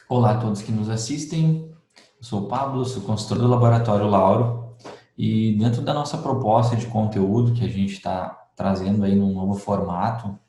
Olá a todos que nos assistem. Eu sou o Pablo, sou consultor do Laboratório Lauro e dentro da nossa proposta de conteúdo que a gente está trazendo aí num novo formato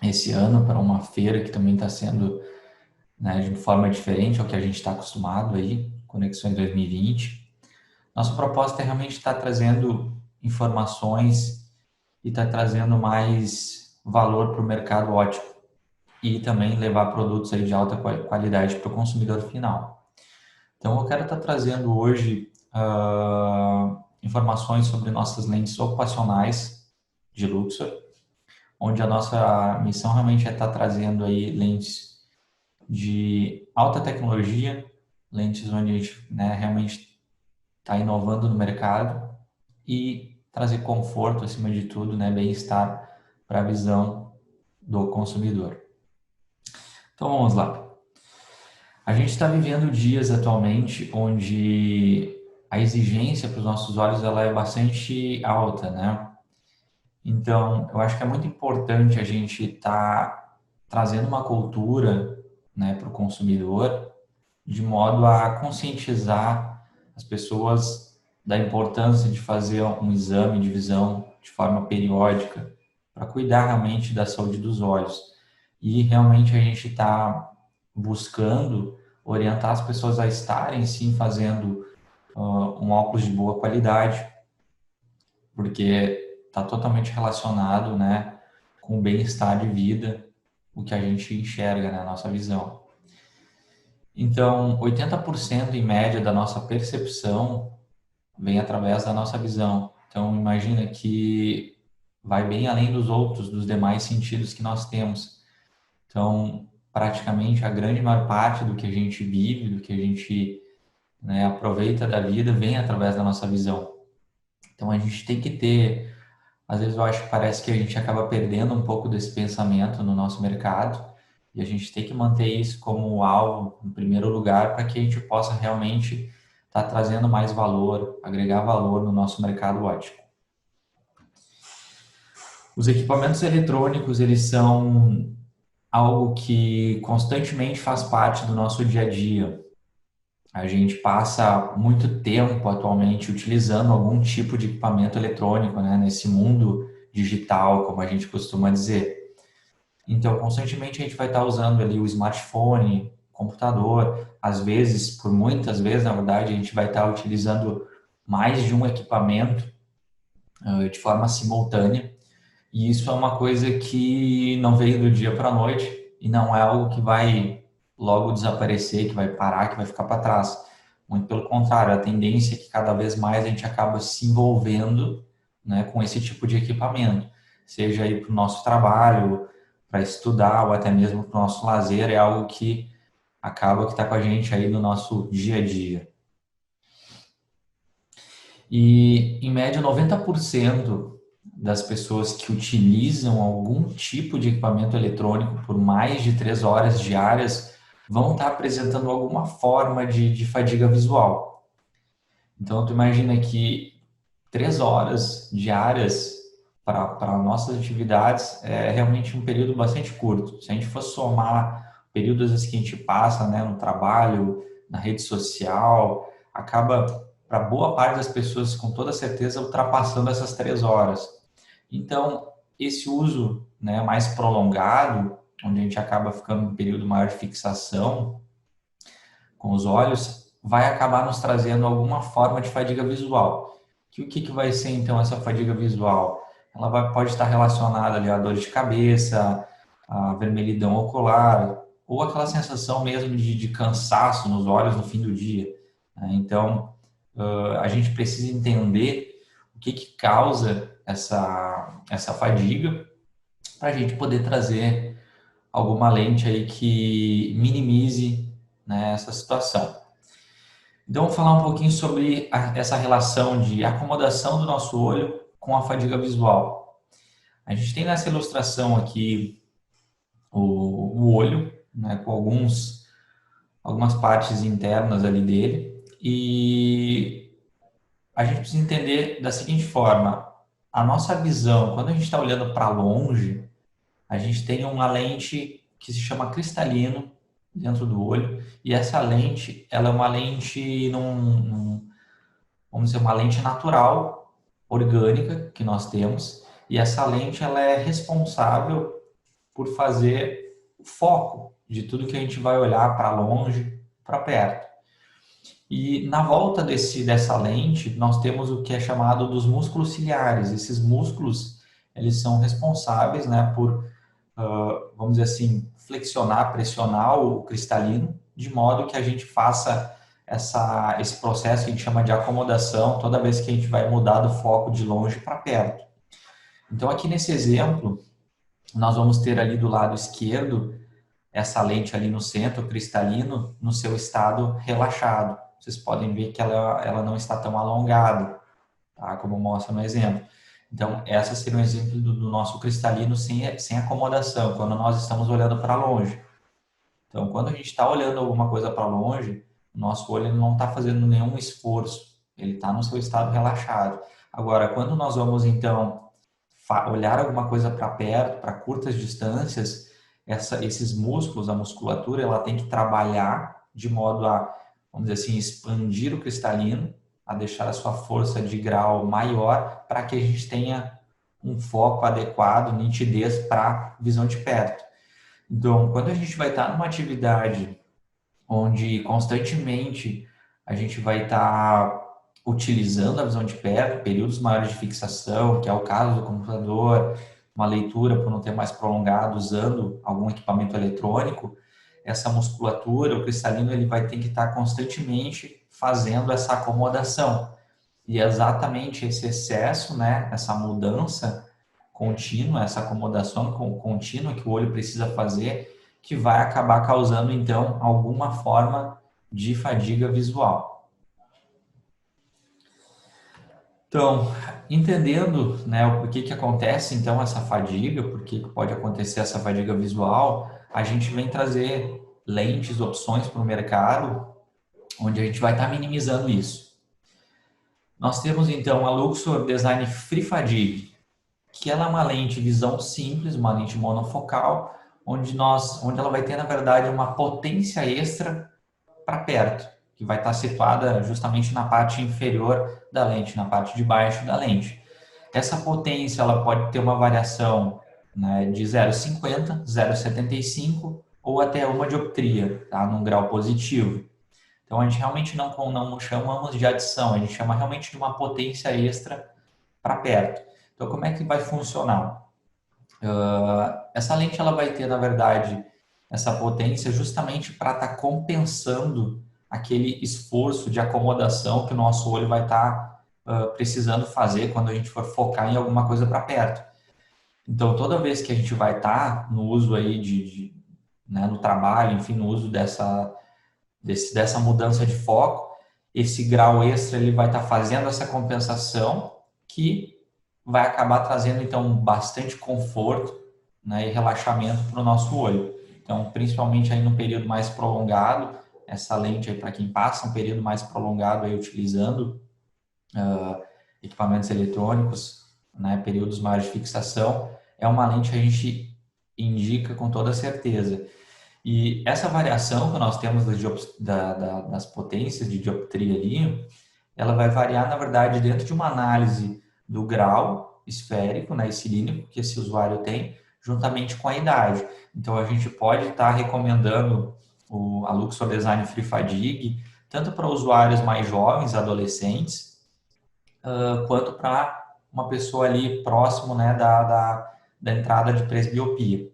esse ano para uma feira que também está sendo, né, de forma diferente ao que a gente está acostumado aí, Conexões 2020. Nossa proposta é realmente estar trazendo informações e estar trazendo mais valor para o mercado ótico e também levar produtos aí de alta qualidade para o consumidor final. Então, eu quero estar trazendo hoje informações sobre nossas lentes ocupacionais de Luxor, onde a nossa missão realmente é estar trazendo aí lentes de alta tecnologia, lentes onde a gente, né, realmente está inovando no mercado e trazer conforto acima de tudo, né, bem-estar para a visão do consumidor. Então vamos lá. A gente está vivendo dias atualmente onde a exigência para os nossos olhos ela é bastante alta, né? Então, eu acho que é muito importante a gente estar trazendo uma cultura, né, para o consumidor, de modo a conscientizar as pessoas da importância de fazer um exame de visão de forma periódica para cuidar realmente da saúde dos olhos. E realmente a gente está buscando orientar as pessoas a estarem sim fazendo um óculos de boa qualidade, porque está totalmente relacionado, né, com o bem-estar de vida, o que a gente enxerga na nossa visão. Então, 80% em média da nossa percepção vem através da nossa visão. Então, imagina que vai bem além dos outros, dos demais sentidos que nós temos. Então, praticamente a grande maior parte do que a gente vive, do que a gente, né, aproveita da vida, vem através da nossa visão. Então, a gente tem que ter, às vezes eu acho que parece que a gente acaba perdendo um pouco desse pensamento no nosso mercado, e a gente tem que manter isso como alvo em primeiro lugar para que a gente possa realmente estar trazendo mais valor, agregar valor no nosso mercado ótico. Os equipamentos eletrônicos, eles são algo que constantemente faz parte do nosso dia a dia. A gente passa muito tempo atualmente utilizando algum tipo de equipamento eletrônico, né, nesse mundo digital, como a gente costuma dizer. Então, constantemente a gente vai estar usando ali o smartphone, computador, às vezes, por muitas vezes, na verdade, a gente vai estar utilizando mais de um equipamento de forma simultânea. E isso é uma coisa que não veio do dia para a noite e não é algo que vai logo desaparecer, que vai parar, que vai ficar para trás. Muito pelo contrário, a tendência é que cada vez mais a gente acaba se envolvendo, né, com esse tipo de equipamento, seja aí para o nosso trabalho, para estudar ou até mesmo para o nosso lazer, é algo que acaba que está com a gente aí no nosso dia a dia. E, em média, 90% das pessoas que utilizam algum tipo de equipamento eletrônico por mais de 3 horas diárias vão estar apresentando alguma forma de fadiga visual. Então, tu imagina que 3 horas diárias para nossas atividades é realmente um período bastante curto. Se a gente for somar períodos às vezes, que a gente passa, né, no trabalho, na rede social, acaba, para boa parte das pessoas, com toda certeza, ultrapassando essas 3 horas. Então, esse uso, né, mais prolongado, onde a gente acaba ficando um período maior de fixação com os olhos, vai acabar nos trazendo alguma forma de fadiga visual. Que o que vai ser então essa fadiga visual? Ela pode estar relacionada ali a dor de cabeça, a vermelhidão ocular, ou aquela sensação mesmo de cansaço nos olhos no fim do dia, né? Então, a gente precisa entender o que causa essa fadiga para a gente poder trazer alguma lente aí que minimize, né, essa situação. Então, vamos falar um pouquinho sobre essa relação de acomodação do nosso olho com a fadiga visual. A gente tem nessa ilustração aqui o olho, né, com algumas partes internas ali dele, e a gente precisa entender da seguinte forma: a nossa visão, quando a gente está olhando para longe, a gente tem uma lente que se chama cristalino, dentro do olho, e essa lente, ela é uma lente, vamos dizer, uma lente natural, orgânica, que nós temos, e essa lente, ela é responsável por fazer o foco de tudo que a gente vai olhar para longe, para perto. E na volta dessa lente, nós temos o que é chamado dos músculos ciliares. Esses músculos, eles são responsáveis, né, por, vamos dizer assim, flexionar, pressionar o cristalino, de modo que a gente faça esse processo que a gente chama de acomodação toda vez que a gente vai mudar do foco de longe para perto. Então, aqui nesse exemplo, nós vamos ter ali do lado esquerdo essa lente ali no centro, cristalino, no seu estado relaxado. Vocês podem ver que ela não está tão alongada, tá? Como mostra no exemplo. Então, essa seria um exemplo do nosso cristalino sem acomodação, quando nós estamos olhando para longe. Então, quando a gente está olhando alguma coisa para longe, o nosso olho não está fazendo nenhum esforço, ele está no seu estado relaxado. Agora, quando nós vamos, então, olhar alguma coisa para perto, para curtas distâncias, esses músculos, a musculatura, ela tem que trabalhar de modo a, vamos dizer assim, expandir o cristalino, a deixar a sua força de grau maior, para que a gente tenha um foco adequado, nitidez para visão de perto. Então, quando a gente vai estar numa atividade onde constantemente a gente vai estar utilizando a visão de perto, períodos maiores de fixação, que é o caso do computador, uma leitura por um tempo mais prolongado usando algum equipamento eletrônico, essa musculatura, o cristalino, ele vai ter que estar constantemente fazendo essa acomodação. E é exatamente esse excesso, né, essa mudança contínua, essa acomodação contínua que o olho precisa fazer, que vai acabar causando, então, alguma forma de fadiga visual. Então, entendendo, né, o porquê que acontece, então, essa fadiga, por que pode acontecer essa fadiga visual, a gente vem trazer lentes, opções para o mercado, onde a gente vai estar minimizando isso. Nós temos, então, a Luxor Design Free Fadiga, que ela é uma lente visão simples, uma lente monofocal, onde ela vai ter, na verdade, uma potência extra para perto, que vai estar situada justamente na parte inferior da lente, na parte de baixo da lente. Essa potência ela pode ter uma variação, né, de 0,50, 0,75 ou até uma dioptria, tá, num grau positivo. Então, a gente realmente não chamamos de adição, a gente chama realmente de uma potência extra para perto. Então, como é que vai funcionar? Essa lente ela vai ter, na verdade, essa potência justamente para estar compensando aquele esforço de acomodação que o nosso olho vai estar precisando fazer quando a gente for focar em alguma coisa para perto. Então, toda vez que a gente vai estar no uso aí né, no trabalho, enfim, no uso dessa mudança de foco, esse grau extra ele vai estar fazendo essa compensação que vai acabar trazendo, então, bastante conforto, né, e relaxamento para o nosso olho. Então, principalmente aí no período mais prolongado, essa lente aí para quem passa um período mais prolongado aí utilizando equipamentos eletrônicos, né, períodos maiores de fixação, é uma lente que a gente indica com toda certeza. E essa variação que nós temos das potências de dioptria ali, ela vai variar, na verdade, dentro de uma análise do grau esférico, né, e cilíndrico que esse usuário tem, juntamente com a idade. Então, a gente pode estar recomendando a Luxor Design Free Fadiga, tanto para usuários mais jovens, adolescentes, quanto para uma pessoa ali próximo, né, da entrada de presbiopia.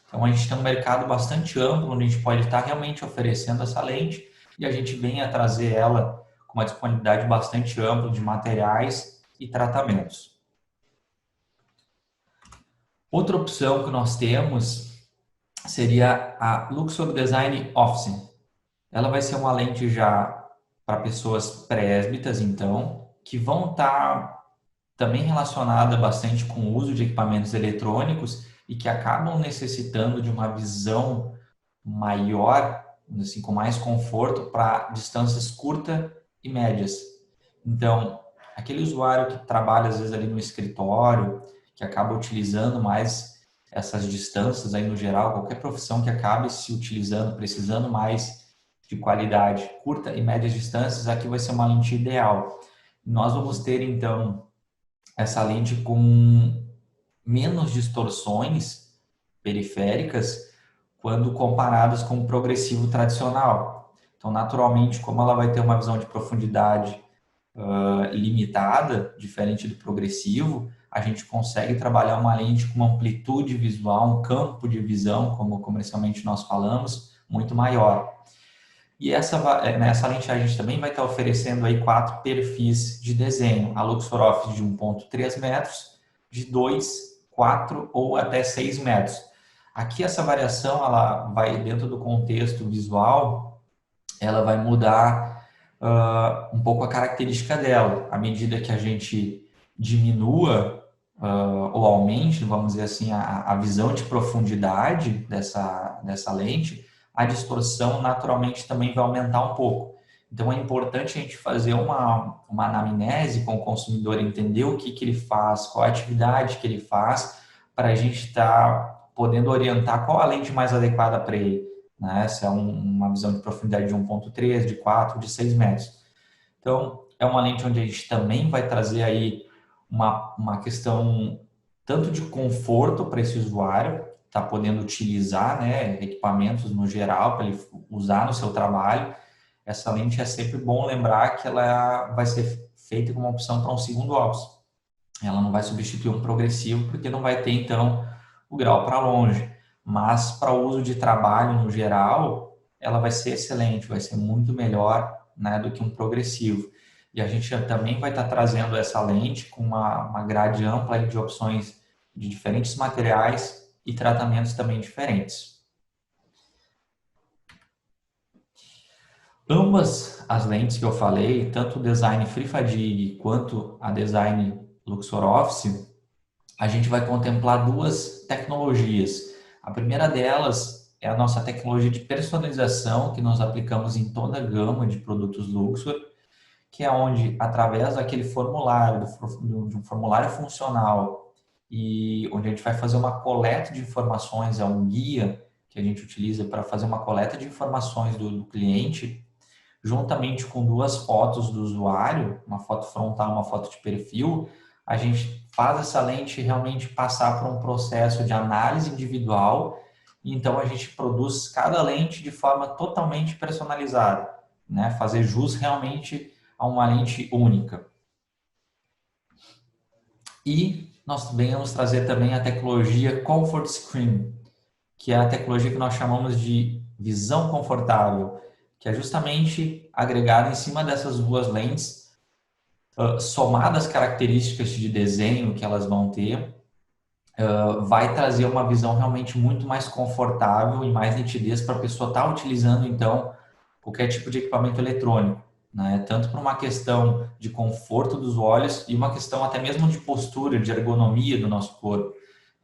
Então, a gente tem um mercado bastante amplo, onde a gente pode estar realmente oferecendo essa lente e a gente vem a trazer ela com uma disponibilidade bastante ampla de materiais e tratamentos. Outra opção que nós temos seria a Luxor Design Office. Ela vai ser uma lente já para pessoas presbíteras, então, que vão estar também relacionada bastante com o uso de equipamentos eletrônicos e que acabam necessitando de uma visão maior, assim, com mais conforto para distâncias curtas e médias. Então, aquele usuário que trabalha às vezes ali no escritório, que acaba utilizando mais essas distâncias aí no geral, qualquer profissão que acabe se utilizando, precisando mais de qualidade, curta e médias distâncias, aqui vai ser uma lente ideal. Nós vamos ter, então, essa lente com menos distorções periféricas quando comparadas com o progressivo tradicional. Então, naturalmente, como ela vai ter uma visão de profundidade limitada, diferente do progressivo, a gente consegue trabalhar uma lente com uma amplitude visual, um campo de visão, como comercialmente nós falamos, muito maior. E nessa lente a gente também vai estar oferecendo aí 4 perfis de desenho, a Luxor Office de 1,3 metros, de 2, 4 ou até 6 metros. Aqui essa variação, ela vai dentro do contexto visual, ela vai mudar um pouco a característica dela. À medida que a gente diminua ou aumente, vamos dizer assim, a visão de profundidade dessa lente, a distorção naturalmente também vai aumentar um pouco. Então é importante a gente fazer uma anamnese com o consumidor, entender o que ele faz, qual a atividade que ele faz, para a gente estar podendo orientar qual a lente mais adequada para ele, né? Se é uma visão de profundidade de 1,3, de 4, de 6 metros. Então, é uma lente onde a gente também vai trazer aí uma questão tanto de conforto para esse usuário, tá podendo utilizar, né, equipamentos no geral para ele usar no seu trabalho. Essa lente é sempre bom lembrar que ela vai ser feita como uma opção para um segundo óculos. Ela não vai substituir um progressivo porque não vai ter então o grau para longe, mas para o uso de trabalho no geral, ela vai ser excelente, vai ser muito melhor, né, do que um progressivo. E a gente também vai estar trazendo essa lente com uma grade ampla de opções de diferentes materiais e tratamentos também diferentes. Ambas as lentes que eu falei, tanto o design Free Fadiga quanto a design Luxor Office, a gente vai contemplar 2 tecnologias. A primeira delas é a nossa tecnologia de personalização que nós aplicamos em toda a gama de produtos Luxor, que é onde, através daquele formulário, de um formulário funcional, e onde a gente vai fazer uma coleta de informações, é um guia que a gente utiliza para fazer uma coleta de informações do cliente, juntamente com 2 fotos do usuário, uma foto frontal, uma foto de perfil, a gente faz essa lente realmente passar por um processo de análise individual, e então a gente produz cada lente de forma totalmente personalizada, né? Fazer jus realmente a uma lente única. E nós vamos trazer também a tecnologia Comfort Screen, que é a tecnologia que nós chamamos de visão confortável, que é justamente agregada em cima dessas 2 lentes, somadas às características de desenho que elas vão ter, vai trazer uma visão realmente muito mais confortável e mais nitidez para a pessoa estar utilizando, então, qualquer tipo de equipamento eletrônico, né? Tanto por uma questão de conforto dos olhos e uma questão até mesmo de postura, de ergonomia do nosso corpo.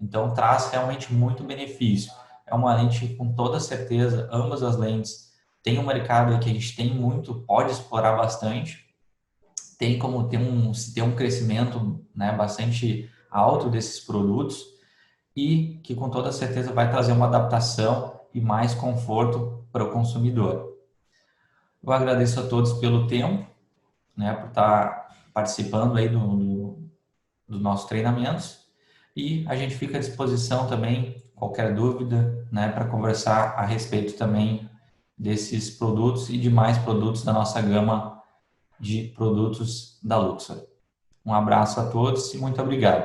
Então, traz realmente muito benefício. É uma lente, com toda certeza, ambas as lentes têm um mercado aí que a gente tem muito, pode explorar bastante, tem como ter um crescimento, né, bastante alto desses produtos e que com toda certeza vai trazer uma adaptação e mais conforto para o consumidor. Eu agradeço a todos pelo tempo, né, por estar participando aí dos nossos treinamentos e a gente fica à disposição também, qualquer dúvida, né, para conversar a respeito também desses produtos e demais produtos da nossa gama de produtos da Luxor. Um abraço a todos e muito obrigado.